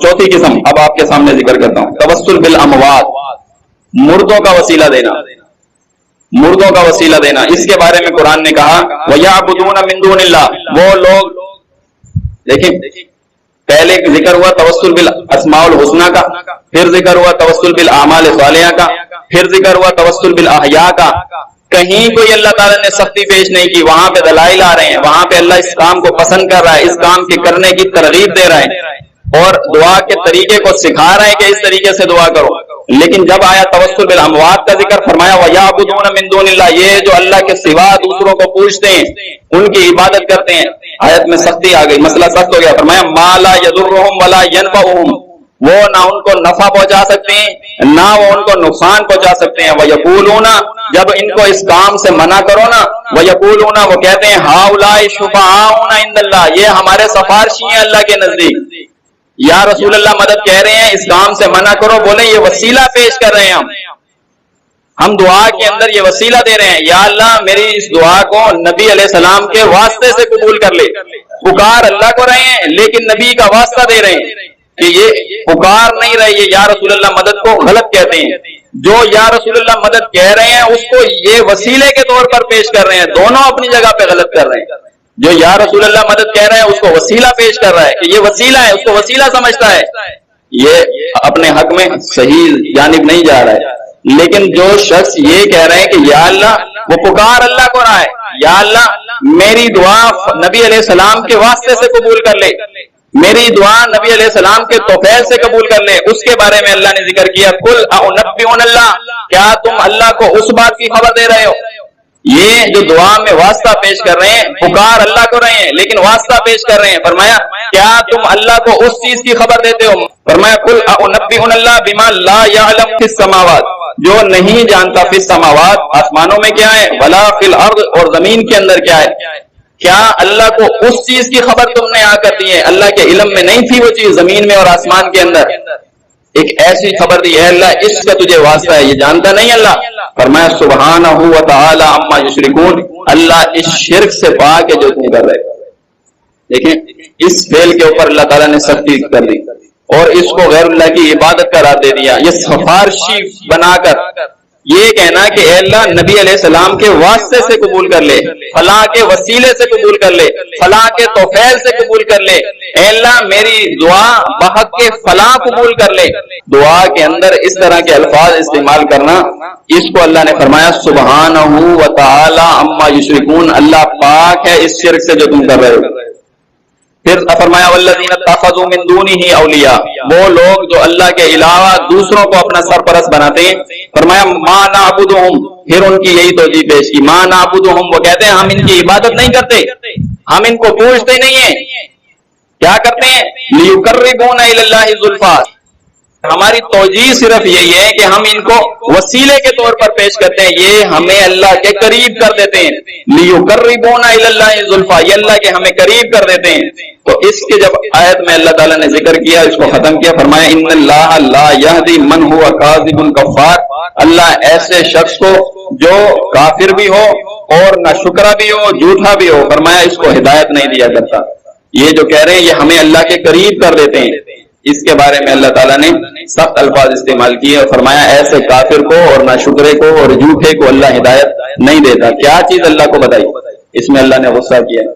चौथी किस्म अब आपके सामने जिक्र करता हूं, तवस्सुल बिल अमवात, मुर्दों का वसीला देना, मुर्दों का वसीला देना। इसके बारे में कुरान ने कहा वयअबुदून मिन दूनिल्लाह, वो लोग देखें, पहले जिक्र हुआ तवस्सुल बिल अस्माउल हुस्ना का, फिर जिक्र हुआ तवस्सुल बिल आमाल सालिहा का, फिर जिक्र हुआ तवस्सुल बिल अहया का। कहीं कोई अल्लाह ताला ने सख्ती पेश नहीं की, वहां पे दलाइल आ रहे हैं, वहां पे अल्लाह इस काम को पसंद कर रहा है, इस काम के करने की तरगीब दे रहा है और दुआ के तरीके को सिखा रहे हैं कि इस तरीके से दुआ करो। लेकिन जब आया तवस्सुल बिल अमवात का जिक्र, फरमाया वयअबुदून मिन दूनिल्लाह, ये जो अल्लाह के सिवा दूसरों को पूजते हैं, उनकी इबादत करते हैं। आयत में सख्ती आ गई, मसला सख्त हो गया। फरमाया मा ला यदुर्रुहुम वला यनफउहुम, वो ना उनको नफा पहुंचा सकते हैं ना वो उनको नुकसान पहुंचा सकते हैं। वयकूलूना, जब इनको इस काम से मना करो ना, वयकूलूना, वो कहते हैं हाउलाई शुफाउना इंदल्लाह, ये हमारे सिफारिशी हैं अल्लाह के नजदीक। या रसूल अल्लाह मदद कह रहे हैं, इस काम से मना करो, बोले ये वसीला पेश कर रहे हैं, हम दुआ के अंदर ये वसीला दे रहे हैं, या अल्लाह मेरी इस दुआ को नबी अलैहिस्सलाम के वास्ते से कबूल कर ले। पुकार अल्लाह को रहे हैं लेकिन नबी का वास्ता दे रहे हैं कि ये पुकार नहीं रहे, ये या रसूल अल्लाह मदद को गलत कहते हैं। जो या रसूल अल्लाह मदद कह रहे हैं उसको ये वसीले के तौर पर पेश कर रहे हैं, दोनों अपनी जगह पे गलत कर रहे हैं। जो या रसूल अल्लाह मदद कह रहे हैं उसको वसीला पेश कर रहा है कि ये वसीला है, उसको वसीला समझता है, ये अपने हक में सही जानिब नहीं जा रहा है। लेकिन जो शख्स ये कह रहे हैं कि या अल्लाह, वो पुकार अल्लाह को रहा है, या अल्लाह मेरी दुआ नबी अलैहिस्सलाम के वास्ते से कबूल कर ले, मेरी दुआ नबी अलैहिस्सलाम के तौफील से कबूल कर ले। उसके बारे में अल्लाह ने जिक्र किया कुल अउनब्बिउनल्लाह, क्या तुम अल्लाह को उस बात की खबर दे रहे हो। ये जो दुआ में वास्ता पेश कर रहे हैं, पुकार अल्लाह को रहे हैं लेकिन वास्ता पेश कर रहे हैं। फरमाया क्या तुम अल्लाह को उस चीज की खबर देते हो। फरमाया कुल अउनब्बिउनल्लाह बिमा ला यअलम फिस समावात, जो नहीं जानता फिस समावात, आसमानों में क्या है, वला फिल अर्द, और जमीन के अंदर क्या है। क्या अल्लाह को उस चीज की खबर तुमने आकर दी है, अल्लाह के इल्म में नहीं थी वो चीज जमीन में और आसमान के अंदर, एक ऐसी खबर दी है अल्लाह, इसका तुझे वास्ता है, ये जानता नहीं अल्लाह। फरमाया सुब्हानहू व तआला अम्मा युशरिकून, अल्लाह इस शिर्क से पाक है जो तुम कर रहे हो। देखें इस फेल के ऊपर अल्लाह ताला ने सख्ती कर दी और इसको गैरुल्लाह की इबादत करार दे दिया। ये सिफारिशी बनाकर ये कहना कि अल्लाह नबी अलैहिस्सलाम के वास्ते से कबूल कर ले, फलां के वसीले से कबूल कर ले, फलां के तौफील से कबूल कर ले, अल्लाह मेरी दुआ बहक के फलां कबूल कर ले। दुआ के अंदर इस तरह के अल्फाज इस्तेमाल करना, इसको अल्लाह ने फरमाया सुब्हानहू व तआला अम्मा युशरिकून, अल्लाह पाक है इस शिर्क से जो तुम कर रहे हो। फिर फरमाया वल्लज़ीना तख़ज़ू मिन दूनिही औलिया, वो लोग जो अल्लाह के अलावा दूसरों को अपना सरपरस्त बनाते हैं। फरमाया मा नाअबुदुहुम, फिर उनकी यही तौजीह पेश की, मा नाअबुदुहुम, वो कहते हैं हम इनकी इबादत नहीं करते, हम इनको पूजते नहीं है। क्या करते हैं, लियुक़र्रिबूना इलल्लाहि ज़ुल्फ़ा, हमारी तौजीह सिर्फ यही है कि हम इनको वसीले के तौर पर पेश करते हैं, ये हमें अल्लाह के करीब कर देते हैं। लियुक़र्रिबूना इलल्लाहि ज़ुल्फ़ा, ये अल्लाह के हमें करीब कर देते हैं। तो इसके जब आयत में अल्लाह ताला ने जिक्र किया, इसको खत्म किया, फरमाया इन्नल्लाह ला यहदी मन हुवा काज़िबुन कफ़्फ़ार, अल्लाह ऐसे शख्स को जो काफिर भी हो और नाशुक्रा भी हो, झूठा भी हो, फरमाया इसको हिदायत नहीं दिया करता। ये जो कह रहे हैं ये हमें अल्लाह के करीब कर देते हैं, इसके बारे में अल्लाह ताला ने सख्त अल्फाज इस्तेमाल किए और फरमाया ऐसे काफिर को और नाशुक्रे को और झूठे को अल्लाह हिदायत नहीं देता। क्या चीज अल्लाह को बताई, इसमें अल्लाह ने गुस्सा किया।